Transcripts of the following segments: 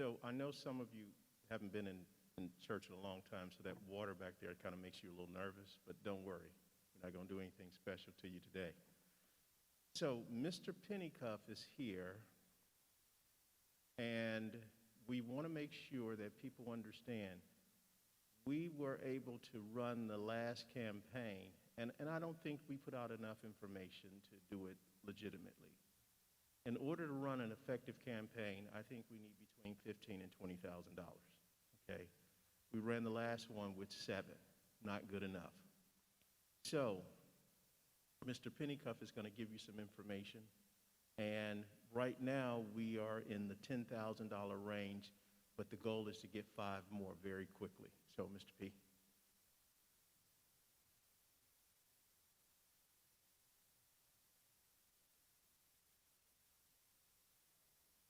So I know some of you haven't been in church in a long time, so that water back there kind of makes you a little nervous, but don't worry. We're not going to do anything special to you today. So Mr. Pennycuff is here, and we want to make sure that people understand we were able to run the last campaign, and I don't think we put out enough information to do it legitimately. In order to run an effective campaign, I think we need between $15,000 and $20,000, okay? We ran the last one with 7, not good enough. So, Mr. Pennycuff is going to give you some information, and right now we are in the $10,000 range, but the goal is to get 5 more very quickly. So, Mr. P.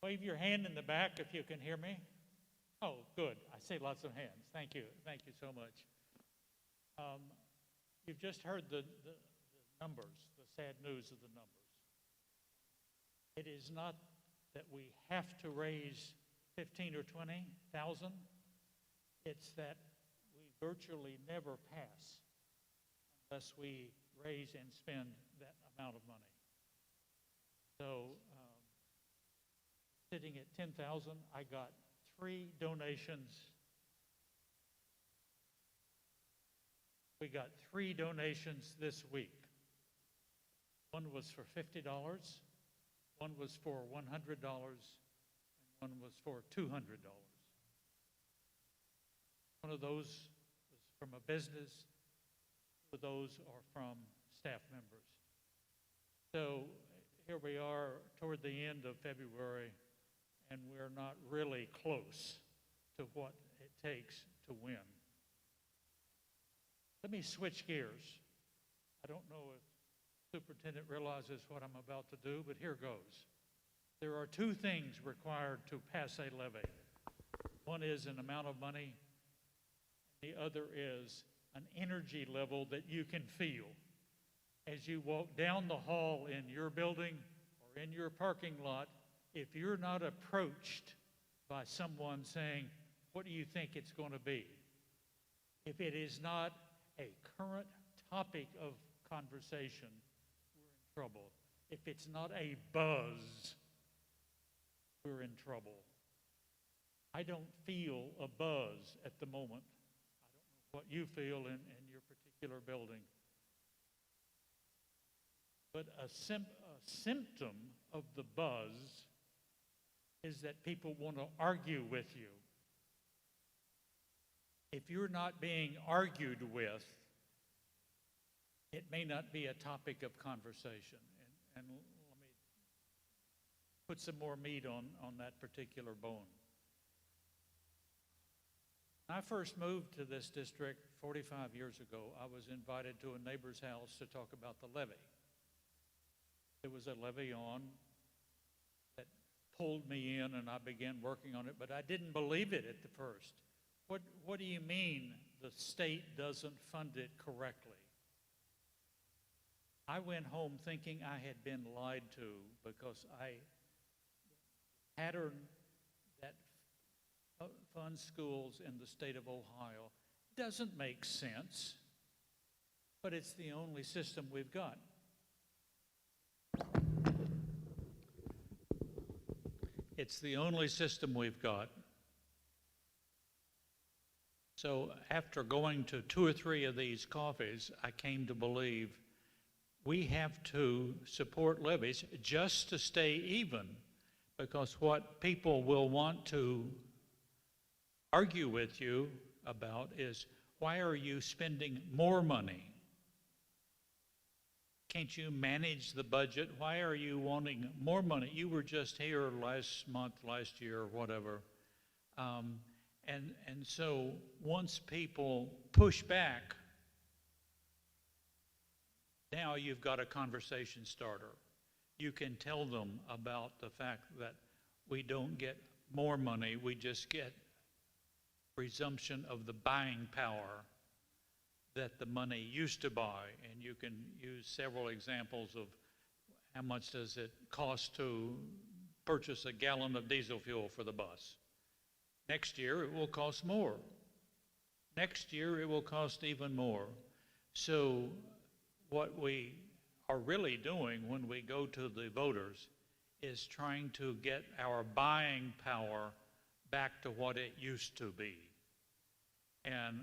Wave your hand in the back if you can hear me. Oh, good. I see lots of hands. Thank you. Thank you so much. You've just heard the numbers, the sad news of the numbers. It is not that we have to raise 15 or 20,000. It's that we virtually never pass unless we raise and spend that amount of money. So, sitting at 10,000, I got 3 donations. We got 3 donations this week. One was for $50, one was for $100, and one was for $200. One of those was from a business, 2 of those are from staff members. So here we are toward the end of February, and we're not really close to what it takes to win. Let me switch gears. I don't know if the superintendent realizes what I'm about to do, but here goes. There are 2 things required to pass a levy. One is an amount of money, and the other is an energy level that you can feel. As you walk down the hall in your building or in your parking lot, if you're not approached by someone saying, what do you think it's going to be? If it is not a current topic of conversation, we're in trouble. If it's not a buzz, we're in trouble. I don't feel a buzz at the moment. I don't know what you feel in your particular building. But a symptom of the buzz is that people want to argue with you. If you're not being argued with, it may not be a topic of conversation. And let me put some more meat on that particular bone. When I first moved to this district 45 years ago, I was invited to a neighbor's house to talk about the levy. There was a levy on that pulled me in, and I began working on it, but I didn't believe it at the first. What do you mean the state doesn't fund it correctly? I went home thinking I had been lied to because pattern that funds schools in the state of Ohio doesn't make sense, but it's the only system we've got. It's the only system we've got. So after going to 2 or 3 of these coffees, I came to believe we have to support levies just to stay even, because what people will want to argue with you about is, why are you spending more money? Can't you manage the budget? Why are you wanting more money? You were just here last month, last year, whatever. And so once people push back, now you've got a conversation starter. You can tell them about the fact that we don't get more money, we just get resumption of the buying power that the money used to buy. And you can use several examples of how much does it cost to purchase a gallon of diesel fuel for the bus. Next year, it will cost more. Next year, it will cost even more. So what we are really doing when we go to the voters is trying to get our buying power back to what it used to be. And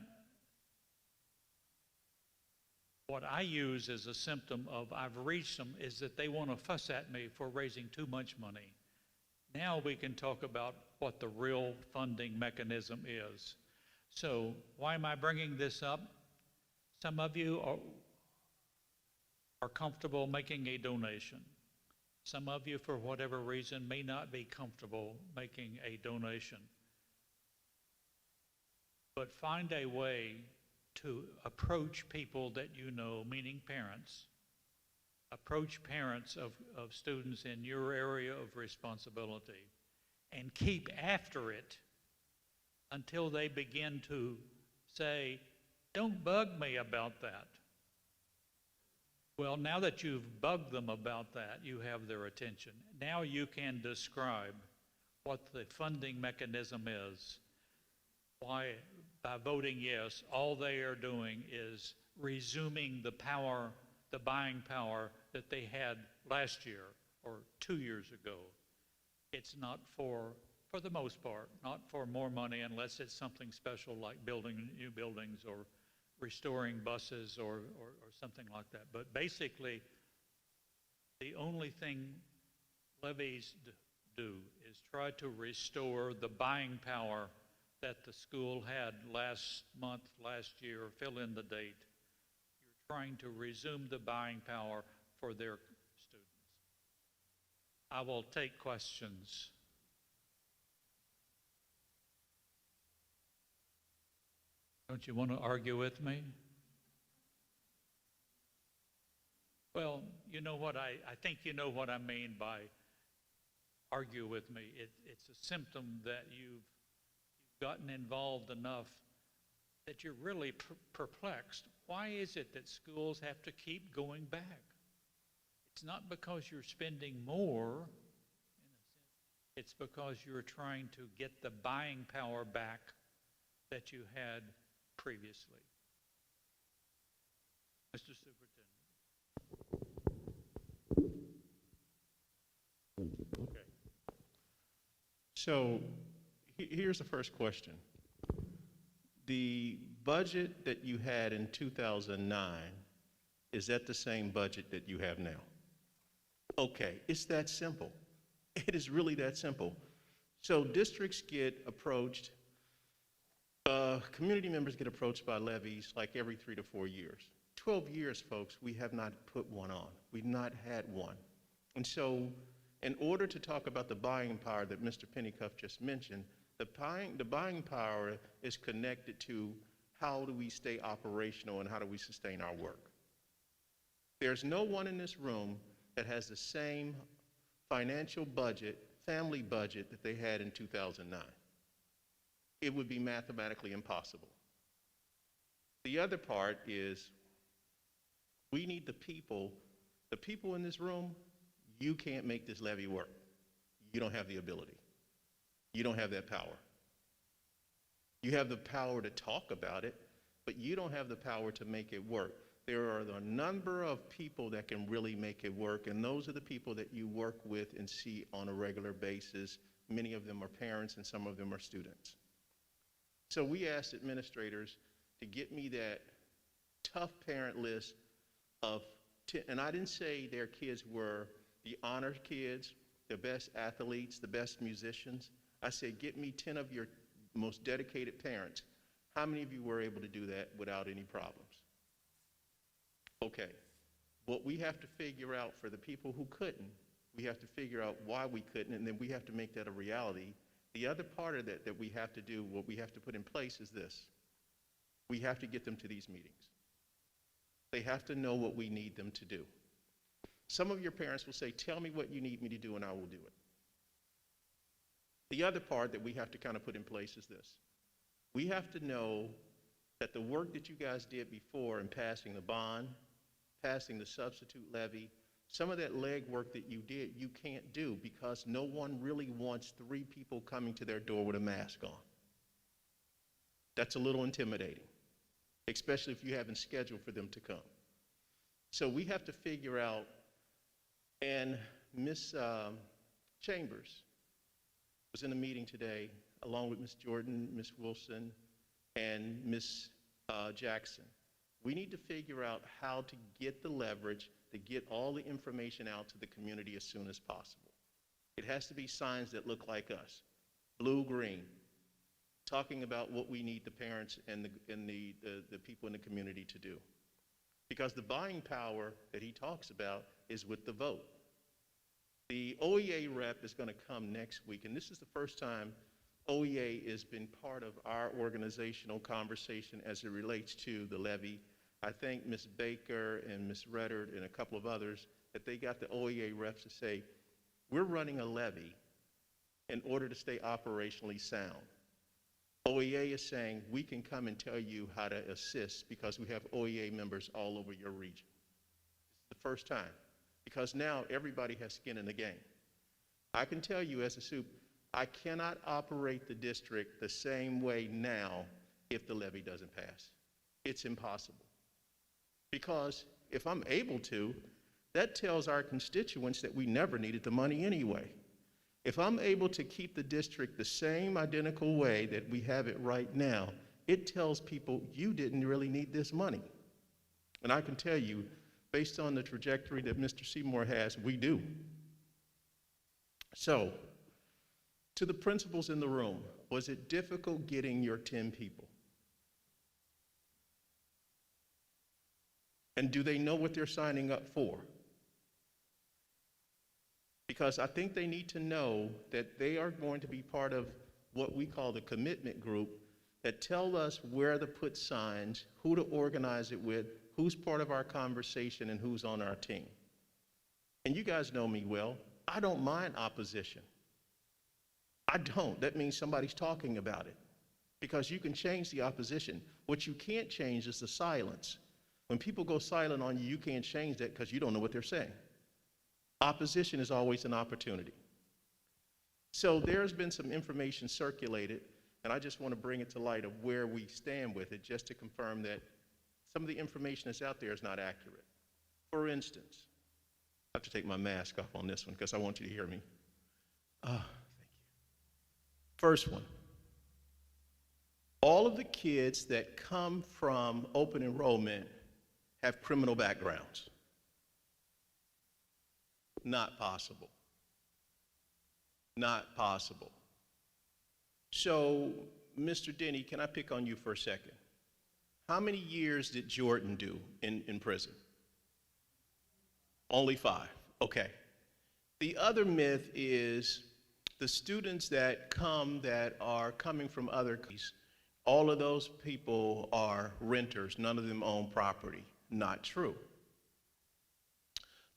what I use as a symptom of I've reached them is that they want to fuss at me for raising too much money. Now we can talk about what the real funding mechanism is. So why am I bringing this up? Some of you are comfortable making a donation. Some of you, for whatever reason, may not be comfortable making a donation. But find a way to approach people that you know, meaning parents. Approach parents of students in your area of responsibility and keep after it until they begin to say, don't bug me about that. Well, now that you've bugged them about that, you have their attention. Now you can describe what the funding mechanism is. Why, by voting yes, all they are doing is resuming the power, the buying power that they had last year or 2 years ago. It's not for the most part, not for more money unless it's something special like building new buildings or restoring buses or something like that. But basically, the only thing levies do is try to restore the buying power that the school had last month, last year, fill in the date. You're trying to resume the buying power for their students. I will take questions. Don't you want to argue with me? Well, you know what I think you know what I mean by argue with me. It's a symptom that you've gotten involved enough that you're really perplexed. Why is it that schools have to keep going back? It's not because you're spending more, it's because you're trying to get the buying power back that you had previously. Mr. Superintendent. Okay. So here's the first question. The budget that you had in 2009, is that the same budget that you have now? Okay, it's that simple. It is really that simple. So districts get approached, community members get approached by levies like every 3 to 4 years. 12 years, folks, we have not put one on. We've not had one. And so in order to talk about the buying power that Mr. Pennycuff just mentioned, the buying power is connected to how do we stay operational and how do we sustain our work. There's no one in this room that has the same financial budget, family budget that they had in 2009. It would be mathematically impossible. The other part is we need the people in this room. You can't make this levy work. You don't have the ability. You don't have that power. You have the power to talk about it, but you don't have the power to make it work. There are a number of people that can really make it work, and those are the people that you work with and see on a regular basis. Many of them are parents and some of them are students. So we asked administrators to get me that tough parent list of 10, and I didn't say their kids were the honor kids, the best athletes, the best musicians. I said, get me 10 of your most dedicated parents. How many of you were able to do that without any problems? Okay, what we have to figure out for the people who couldn't, we have to figure out why we couldn't, and then we have to make that a reality. The other part of that we have to do, what we have to put in place is this. We have to get them to these meetings. They have to know what we need them to do. Some of your parents will say, tell me what you need me to do and I will do it. The other part that we have to kind of put in place is this. We have to know that the work that you guys did before in passing the bond, passing the substitute levy, some of that legwork that you did, you can't do because no one really wants 3 people coming to their door with a mask on. That's a little intimidating, especially if you haven't scheduled for them to come. So we have to figure out, and Ms. Chambers was in a meeting today along with Ms. Jordan, Ms. Wilson, and Ms. Jackson. We need to figure out how to get the leverage to get all the information out to the community as soon as possible. It has to be signs that look like us, blue, green, talking about what we need the parents and the people in the community to do. Because the buying power that he talks about is with the vote. The OEA rep is going to come next week, and this is the first time OEA has been part of our organizational conversation as it relates to the levy. I think Ms. Baker and Ms. Reddard and a couple of others, that they got the OEA reps to say, we're running a levy in order to stay operationally sound. OEA is saying we can come and tell you how to assist because we have OEA members all over your region. It's the first time, because now everybody has skin in the game. I can tell you as a soup, I cannot operate the district the same way now if the levy doesn't pass. It's impossible. Because if I'm able to, that tells our constituents that we never needed the money anyway. If I'm able to keep the district the same identical way that we have it right now, it tells people you didn't really need this money. And I can tell you, based on the trajectory that Mr. Seymour has, we do. So, to the principals in the room, was it difficult getting your 10 people? And do they know what they're signing up for? Because I think they need to know that they are going to be part of what we call the commitment group that tell us where to put signs, who to organize it with, who's part of our conversation, and who's on our team. And you guys know me well. I don't mind opposition. I don't. That means somebody's talking about it. Because you can change the opposition. What you can't change is the silence. When people go silent on you, you can't change that because you don't know what they're saying. Opposition is always an opportunity. So there's been some information circulated, and I just want to bring it to light of where we stand with it, just to confirm that some of the information that's out there is not accurate. For instance, I have to take my mask off on this one because I want you to hear me. Thank you. First one. All of the kids that come from open enrollment have criminal backgrounds. Not possible. Not possible. So, Mr. Denny, can I pick on you for a second? How many years did Jordan do in prison? Only 5. Okay. The other myth is the students that are coming from other countries, all of those people are renters. None of them own property. Not true.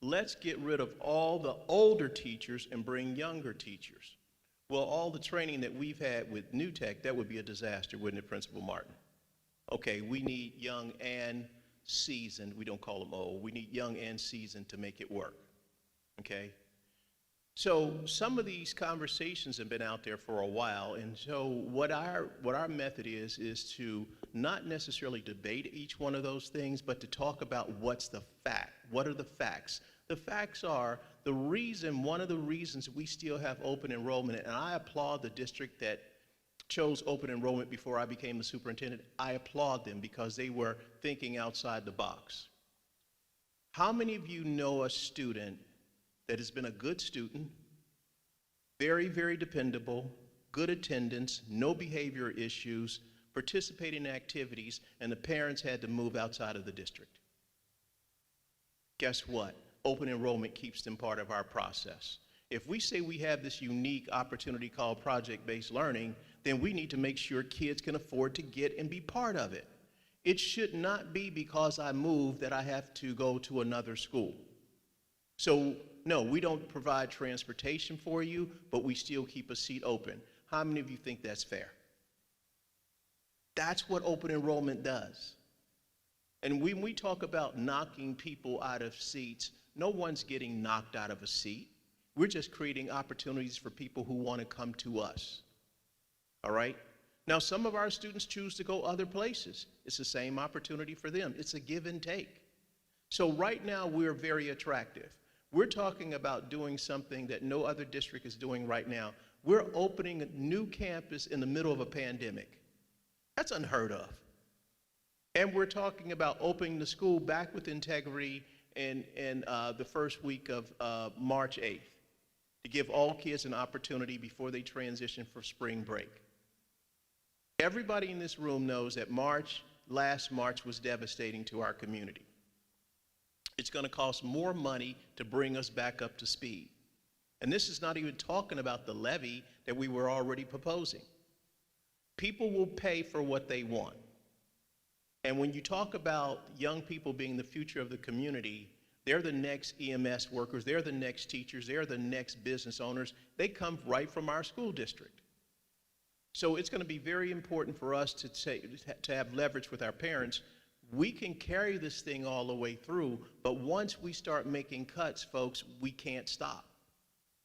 Let's get rid of all the older teachers and bring younger teachers. Well, all the training that we've had with New Tech, that would be a disaster, wouldn't it, Principal Martin? Okay, we need young and seasoned. We don't call them old. We need young and seasoned to make it work. Okay? So some of these conversations have been out there for a while, and so what our method is to not necessarily debate each one of those things, but to talk about what's the fact. What are the facts? The facts are one of the reasons we still have open enrollment, and I applaud the district that chose open enrollment before I became the superintendent. I applaud them because they were thinking outside the box. How many of you know a student that has been a good student, very, very dependable, good attendance, no behavior issues, participating in activities, and the parents had to move outside of the district? Guess what? Open enrollment keeps them part of our process. If we say we have this unique opportunity called project-based learning, then we need to make sure kids can afford to get and be part of it. It should not be because I moved that I have to go to another school. So, no, we don't provide transportation for you, but we still keep a seat open. How many of you think that's fair? That's what open enrollment does. And when we talk about knocking people out of seats, no one's getting knocked out of a seat. We're just creating opportunities for people who want to come to us. All right? Now, some of our students choose to go other places. It's the same opportunity for them. It's a give and take. So right now, we're very attractive. We're talking about doing something that no other district is doing right now. We're opening a new campus in the middle of a pandemic. That's unheard of. And we're talking about opening the school back with integrity in the first week of March 8th to give all kids an opportunity before they transition for spring break. Everybody in this room knows that last March was devastating to our community. It's going to cost more money to bring us back up to speed. And this is not even talking about the levy that we were already proposing. People will pay for what they want. And when you talk about young people being the future of the community, they're the next EMS workers, they're the next teachers, they're the next business owners. They come right from our school district. So it's going to be very important for us to have leverage with our parents. We can carry this thing all the way through, but once we start making cuts, folks, we can't stop.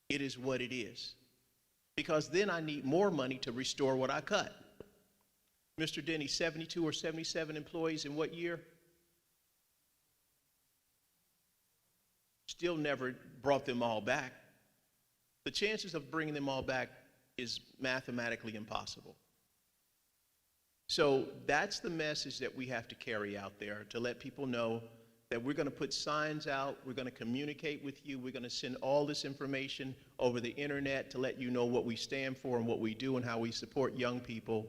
It is what it is. Because then I need more money to restore what I cut. Mr. Denny, 72 or 77 employees in what year? Still never brought them all back. The chances of bringing them all back is mathematically impossible. So that's the message that we have to carry out there, to let people know that we're going to put signs out, we're going to communicate with you, we're going to send all this information over the internet to let you know what we stand for and what we do and how we support young people.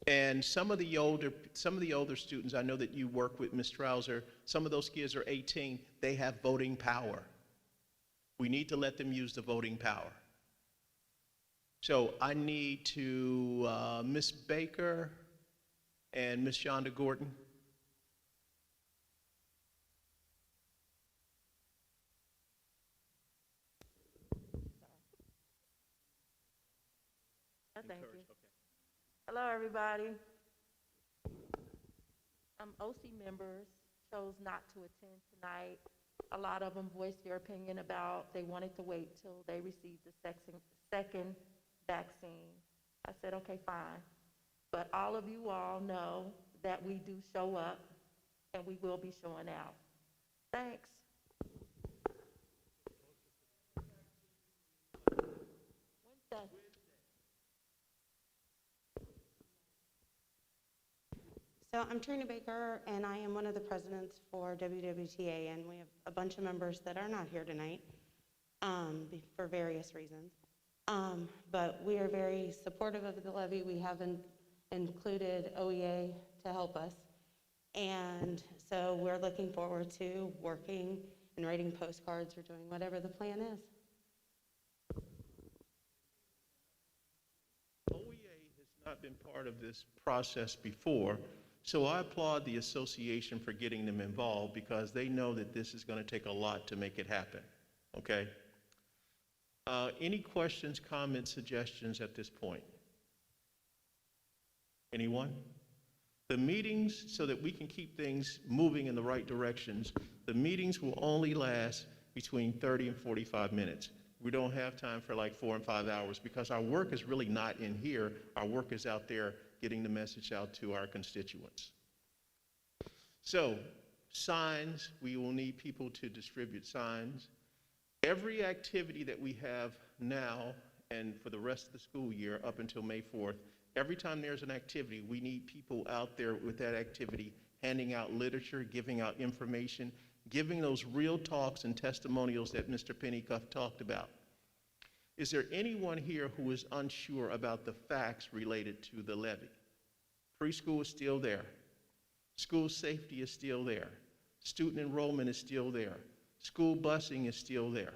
And some of the older students, I know that you work with Ms. Strouser, some of those kids are 18, they have voting power. We need to let them use the voting power. So I need to, Ms. Baker and Ms. Shonda Gordon. Thank you. Hello, everybody. OC members chose not to attend tonight. A lot of them voiced their opinion about they wanted to wait till they received the second vaccine. I said, okay, fine. But all of you all know that we do show up and we will be showing out. Thanks. Wednesday. So I'm Trina Baker, and I am one of the presidents for WWTA, and we have a bunch of members that are not here tonight for various reasons. But we are very supportive of the levy. We have included OEA to help us. And so we're looking forward to working and writing postcards or doing whatever the plan is. OEA has not been part of this process before. So I applaud the association for getting them involved because they know that this is going to take a lot to make it happen, okay? Any questions, comments, suggestions at this point? Anyone? The meetings, so that we can keep things moving in the right directions, the meetings will only last between 30 and 45 minutes. We don't have time for like 4 and 5 hours because our work is really not in here. Our work is out there getting the message out to our constituents. So, signs, we will need people to distribute signs. Every activity that we have now and for the rest of the school year up until May 4th, every time there's an activity, we need people out there with that activity, handing out literature, giving out information, giving those real talks and testimonials that Mr. Pennycuff talked about. Is there anyone here who is unsure about the facts related to the levy? Preschool is still there. School safety is still there. Student enrollment is still there. School busing is still there.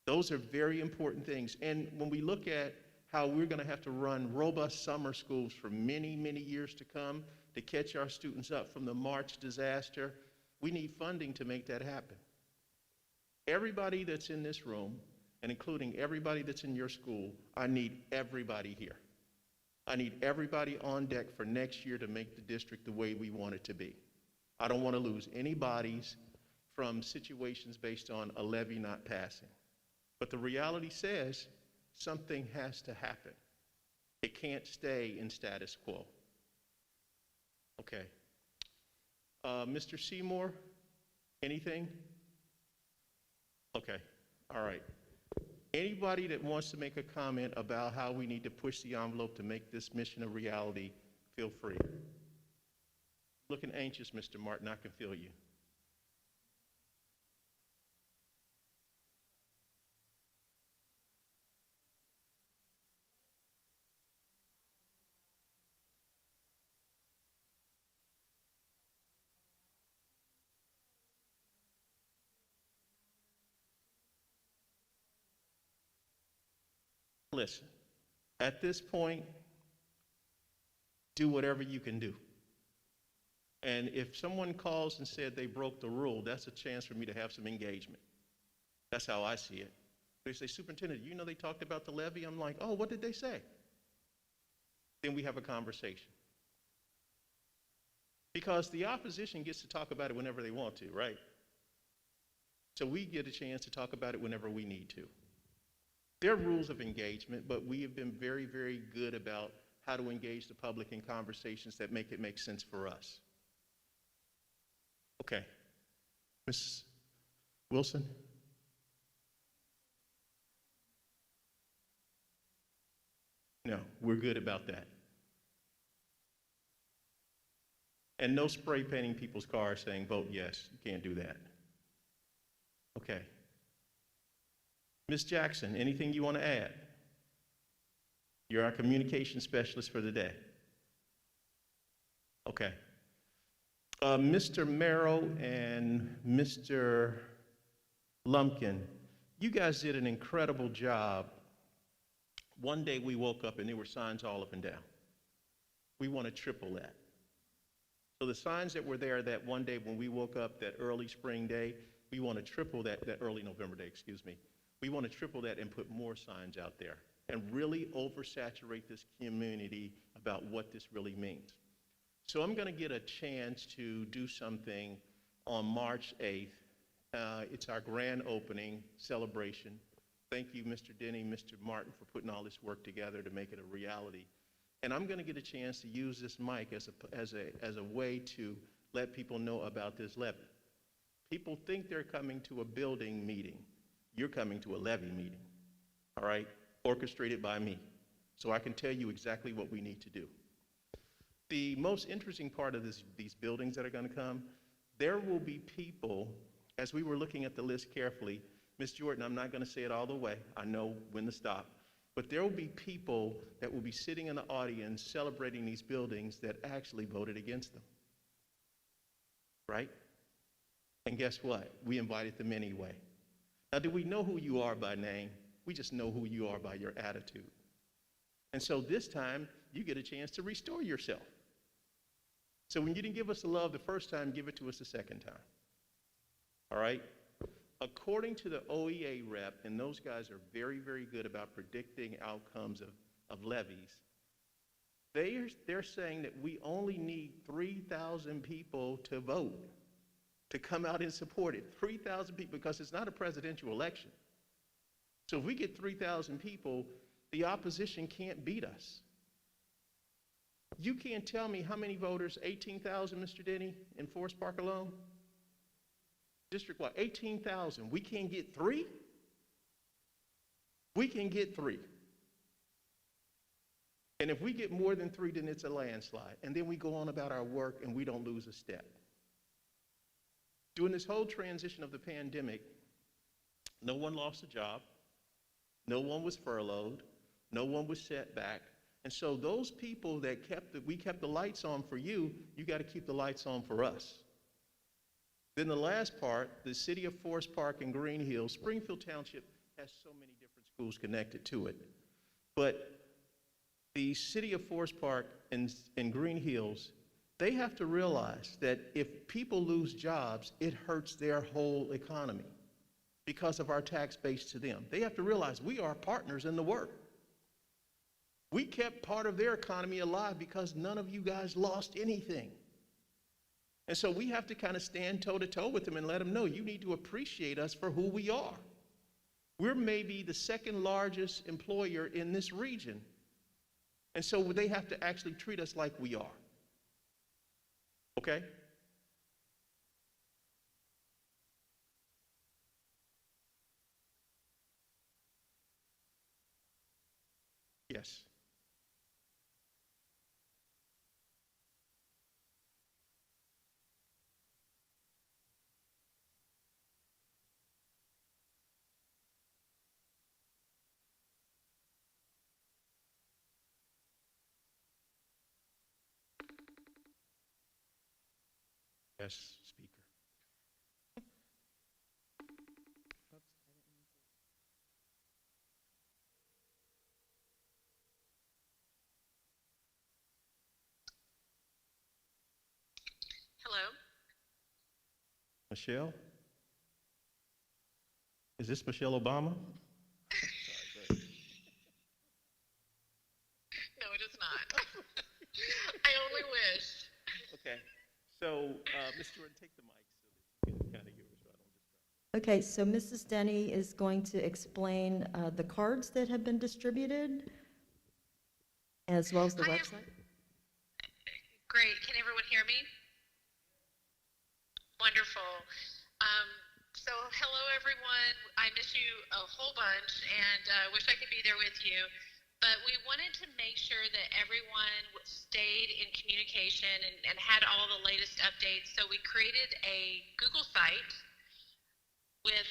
Those are very important things. And when we look at how we're going to have to run robust summer schools for many, many years to come to catch our students up from the March disaster, we need funding to make that happen. Everybody that's in this room, and including everybody that's in your school, I need everybody here. I need everybody on deck for next year to make the district the way we want it to be. I don't want to lose any bodies from situations based on a levy not passing. But the reality says something has to happen. It can't stay in status quo. Okay. Mr. Seymour, anything? Okay, all right. Anybody that wants to make a comment about how we need to push the envelope to make this mission a reality, feel free. Looking anxious, Mr. Martin, I can feel you. Listen, at this point, do whatever you can do. And if someone calls and said they broke the rule, that's a chance for me to have some engagement. That's how I see it. They say, Superintendent, you know they talked about the levy? I'm like, oh, what did they say? Then we have a conversation. Because the opposition gets to talk about it whenever they want to, right? So we get a chance to talk about it whenever we need to. There are rules of engagement, but we have been very, very good about how to engage the public in conversations that make it make sense for us. Okay. Ms. Wilson? No, we're good about that. And no spray painting people's cars saying, vote yes. You can't do that. Okay. Ms. Jackson, anything you want to add? You're our communication specialist for the day. Okay. Mr. Merrill and Mr. Lumpkin, you guys did an incredible job. One day we woke up and there were signs all up and down. We want to triple that. So the signs that were there that one day when we woke up that early spring day, we want to triple that early November day, excuse me. We want to triple that and put more signs out there and really oversaturate this community about what this really means. So I'm going to get a chance to do something on March 8th. It's our grand opening celebration. Thank you, Mr. Denny, Mr. Martin, for putting all this work together to make it a reality. And I'm going to get a chance to use this mic as a way to let people know about this levy. People think they're coming to a building meeting. You're coming to a levy meeting, all right, orchestrated by me. So I can tell you exactly what we need to do. The most interesting part of these buildings that are going to come, there will be people, as we were looking at the list carefully, Ms. Jordan, I'm not going to say it all the way. I know when to stop. But there will be people that will be sitting in the audience celebrating these buildings that actually voted against them, right? And guess what? We invited them anyway. Now, do we know who you are by name? We just know who you are by your attitude. And so this time, you get a chance to restore yourself. So when you didn't give us the love the first time, give it to us the second time. All right? According to the OEA rep, and those guys are very, very good about predicting outcomes of levies, they're saying that we only need 3,000 people to vote, to come out and support it. 3,000 people, because it's not a presidential election. So if we get 3,000 people, the opposition can't beat us. You can't tell me how many voters, 18,000, Mr. Denny, in Forest Park alone? District-wide, 18,000. We can't get 3? We can get 3. And if we get more than 3, then it's a landslide. And then we go on about our work and we don't lose a step. During this whole transition of the pandemic, no one lost a job, no one was furloughed, no one was set back. And so those people that we kept the lights on for you, you got to keep the lights on for us. Then the last part, the city of Forest Park and Green Hills, Springfield Township has so many different schools connected to it. But the city of Forest Park and Green Hills, they have to realize that if people lose jobs, it hurts their whole economy because of our tax base to them. They have to realize we are partners in the work. We kept part of their economy alive because none of you guys lost anything. And so we have to kind of stand toe-to-toe with them and let them know you need to appreciate us for who we are. We're maybe the second largest employer in this region. And so they have to actually treat us like we are. Okay? Yes. Yes, Speaker. Hello? Michelle? Is this Michelle Obama? No, it is not. I only wish. Okay. So, Ms. Jordan, take the mic so that you can kind of hear us. So I don't distract. Okay, so Mrs. Denny is going to explain the cards that have been distributed, as well as the Hi, website. Great. Can everyone hear me? Wonderful. So hello, everyone. I miss you a whole bunch and wish I could be there with you. But we wanted to make sure that everyone stayed in communication and had all the latest updates. So we created a Google site with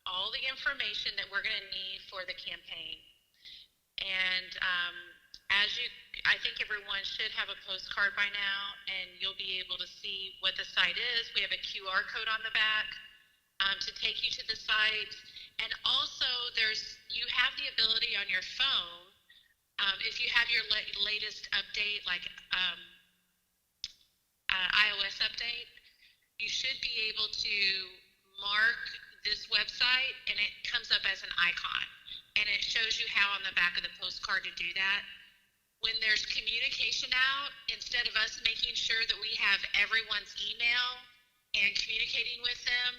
all the information that we're going to need for the campaign. And I think everyone should have a postcard by now, and you'll be able to see what the site is. We have a QR code on the back to take you to the site. And also, you have the ability on your phone, if you have your latest update, like iOS update, you should be able to mark this website, and it comes up as an icon. And it shows you how on the back of the postcard to do that. When there's communication out, instead of us making sure that we have everyone's email and communicating with them,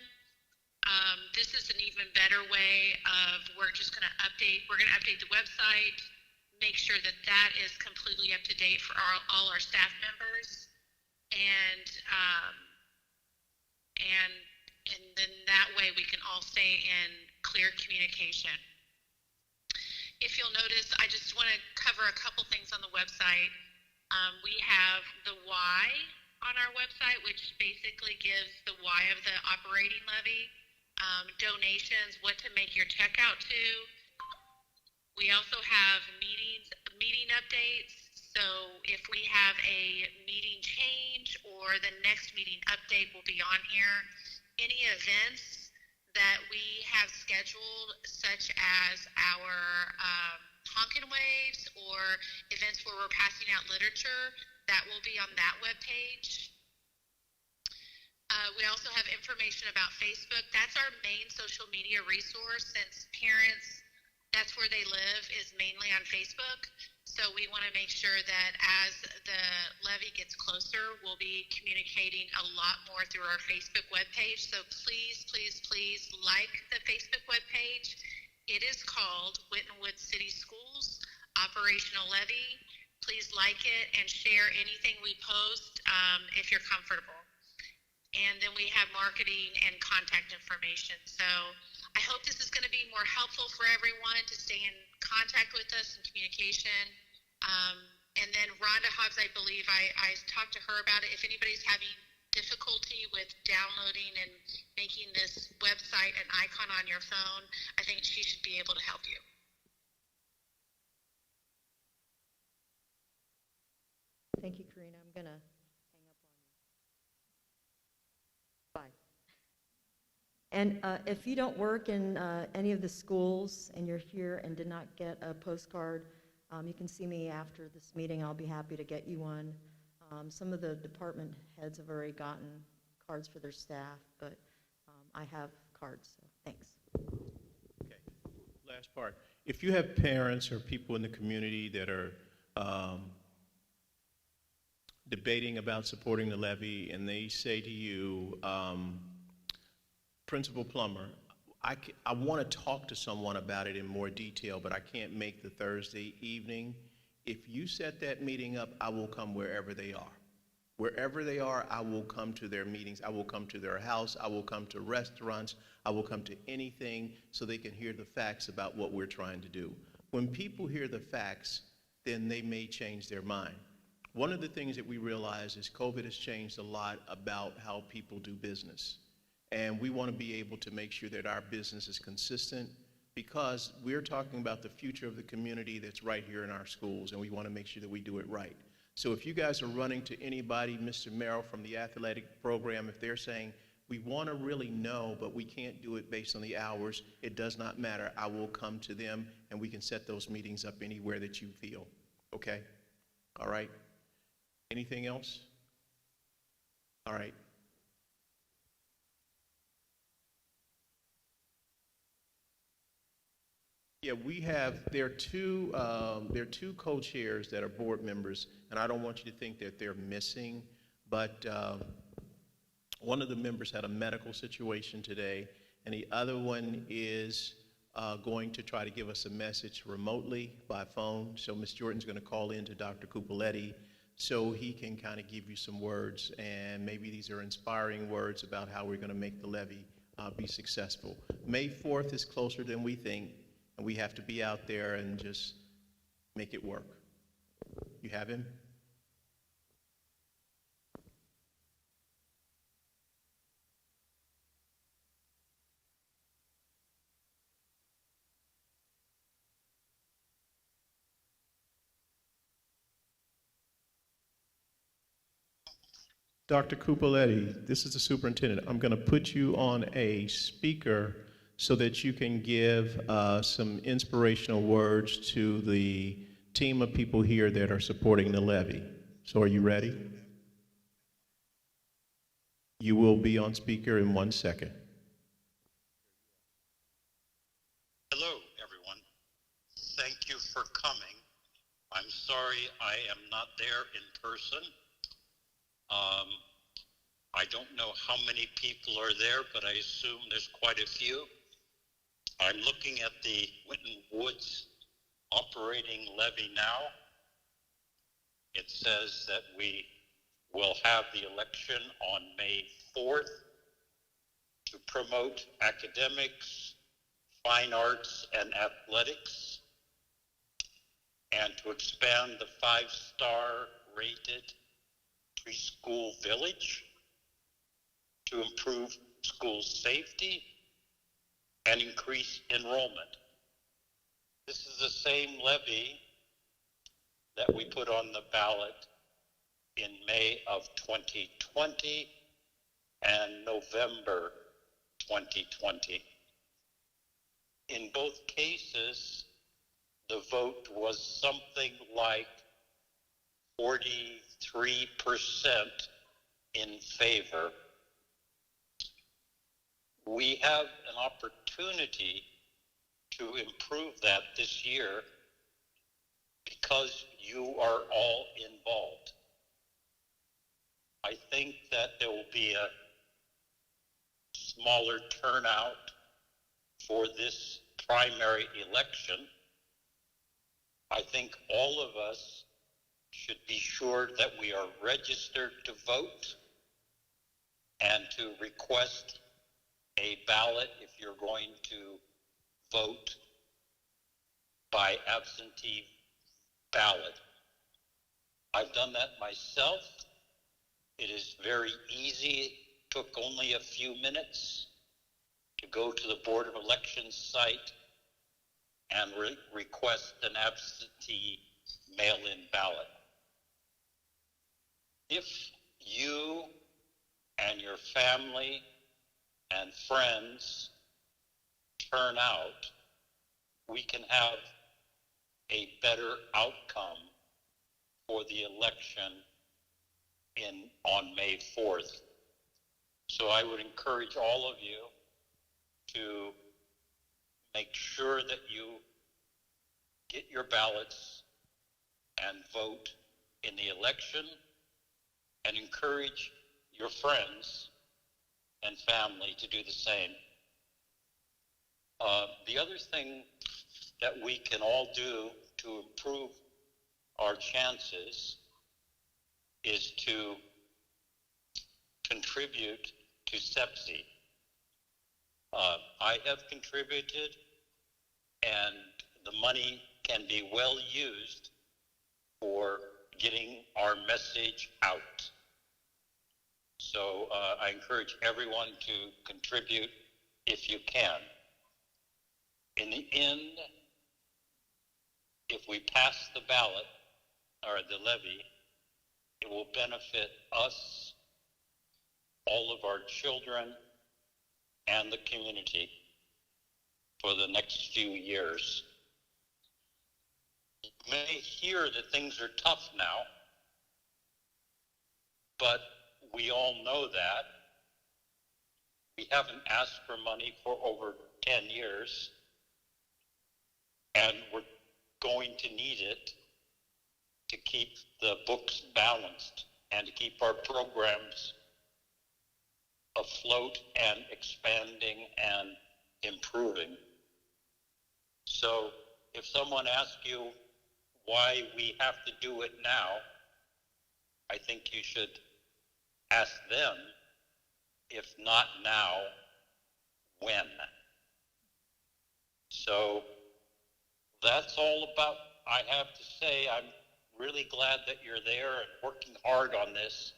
this is an even better way of we're going to update the website, make sure that that is completely up to date for all our staff members, and then that way we can all stay in clear communication. If you'll notice, I just want to cover a couple things on the website. We have the why on our website, which basically gives the why of the operating levy, donations, what to make your check out to. We also have meeting updates. So if we have a meeting change or the next meeting update will be on here. Any events that we have scheduled, such as our honkin' waves or events where we're passing out literature, that will be on that webpage. We also have information about Facebook. That's our main social media resource, since parents, that's where they live, is mainly on Facebook. So we want to make sure that as the levy gets closer, we'll be communicating a lot more through our Facebook webpage. So please, please, please like the Facebook webpage. It is called Winton Woods City Schools Operational Levy. Please like it and share anything we post if you're comfortable. And then we have marketing and contact information. So I hope this is going to be more helpful for everyone to stay in contact with us and communication. And then Rhonda Hobbs, I believe I talked to her about it. If anybody's having difficulty with downloading and making this website an icon on your phone, I think she should be able to help you. Thank you, Karina. I'm going to hang up on you. Bye. And if you don't work in any of the schools and you're here and did not get a postcard, you can see me after this meeting. I'll be happy to get you one. Some of the department heads have already gotten cards for their staff, but I have cards, so thanks. Okay. Last part. If you have parents or people in the community that are debating about supporting the levy, and they say to you, Principal Plummer, I want to talk to someone about it in more detail, but I can't make the Thursday evening. If you set that meeting up, I will come wherever they are. Wherever they are, I will come to their meetings. I will come to their house. I will come to restaurants. I will come to anything so they can hear the facts about what we're trying to do. When people hear the facts, then they may change their mind. One of the things that we realize is COVID has changed a lot about how people do business. And we want to be able to make sure that our business is consistent, because we're talking about the future of the community that's right here in our schools, and we want to make sure that we do it right. So if you guys are running to anybody, Mr. Merrill from the athletic program, if they're saying, we want to really know, but we can't do it based on the hours, it does not matter. I will come to them, and we can set those meetings up anywhere that you feel. Okay? All right? Anything else? All right. Yeah, there are two co-chairs that are board members, and I don't want you to think that they're missing, but one of the members had a medical situation today, and the other one is going to try to give us a message remotely by phone. So Ms. Jordan's going to call in to Dr. Cupoletti so he can kind of give you some words, and maybe these are inspiring words about how we're going to make the levy be successful. May 4th is closer than we think, and we have to be out there and just make it work. You have him? Dr. Cupoletti, this is the superintendent. I'm going to put you on a speaker so that you can give some inspirational words to the team of people here that are supporting the levy. So are you ready? You will be on speaker in 1 second. Hello, everyone. Thank you for coming. I'm sorry I am not there in person. I don't know how many people are there, but I assume there's quite a few. I'm looking at the Winton Woods operating levy now. It says that we will have the election on May 4th to promote academics, fine arts, and athletics, and to expand the 5-star rated preschool village, to improve school safety and increase enrollment. This is the same levy that we put on the ballot in May of 2020 and November 2020. In both cases, the vote was something like 43% in favor. We have an opportunity to improve that this year because you are all involved. I think that there will be a smaller turnout for this primary election. I think all of us should be sure that we are registered to vote and to request a ballot if you're going to vote by absentee ballot. I've done that myself. It is very easy. It took only a few minutes to go to the Board of Elections site and request an absentee mail-in ballot. If you and your family and friends turn out, we can have a better outcome for the election on May 4th. So I would encourage all of you to make sure that you get your ballots and vote in the election, and encourage your friends and family to do the same. The other thing that we can all do to improve our chances is to contribute to SEPSI. I have contributed, and the money can be well used for getting our message out. So I encourage everyone to contribute if you can. In the end, if we pass the ballot or the levy, it will benefit us, all of our children, and the community for the next few years. You may hear that things are tough now, but we all know that. We haven't asked for money for over 10 years, and we're going to need it to keep the books balanced and to keep our programs afloat and expanding and improving. So if someone asks you why we have to do it now, I think you should ask them, if not now, when? So that's all about I have to say. I'm really glad that you're there and working hard on this.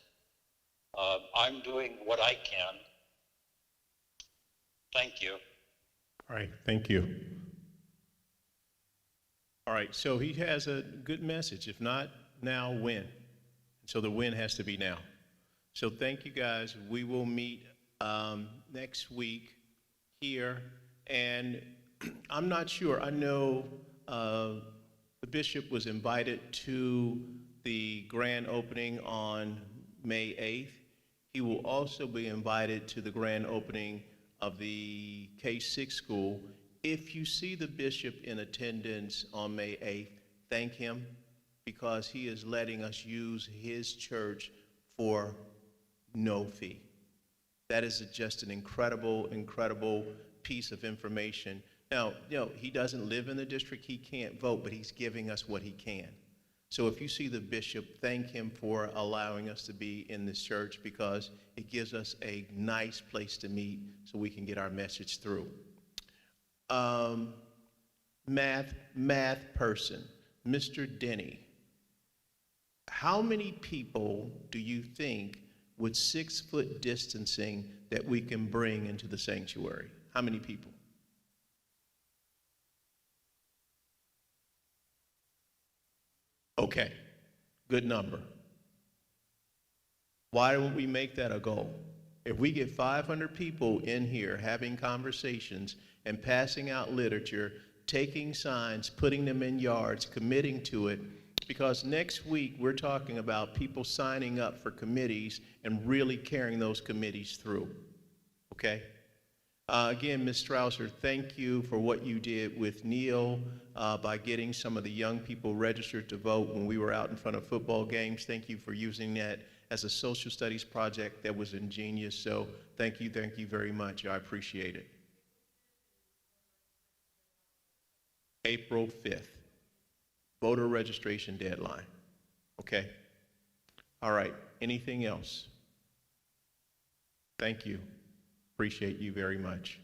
I'm doing what I can. Thank you. All right, thank you. All right, so he has a good message. If not now, when? So the when has to be now. So thank you, guys. We will meet next week here, and I'm not sure. I know the bishop was invited to the grand opening on May 8th. He will also be invited to the grand opening of the K-6 school. If you see the bishop in attendance on May 8th, thank him, because he is letting us use his church for no fee. That is just an incredible, incredible piece of information. Now, he doesn't live in the district, he can't vote, but he's giving us what he can. So if you see the bishop, thank him for allowing us to be in this church, because it gives us a nice place to meet so we can get our message through. Math person, Mr. Denny. How many people do you think with 6-foot distancing that we can bring into the sanctuary? How many people? Okay, good number. Why don't we make that a goal? If we get 500 people in here having conversations and passing out literature, taking signs, putting them in yards, committing to it, because next week we're talking about people signing up for committees and really carrying those committees through, okay? Again, Ms. Strausser, thank you for what you did with Neil by getting some of the young people registered to vote when we were out in front of football games. Thank you for using that as a social studies project that was ingenious. So thank you very much. I appreciate it. April 5th, voter registration deadline. Okay. All right. Anything else? Thank you. Appreciate you very much.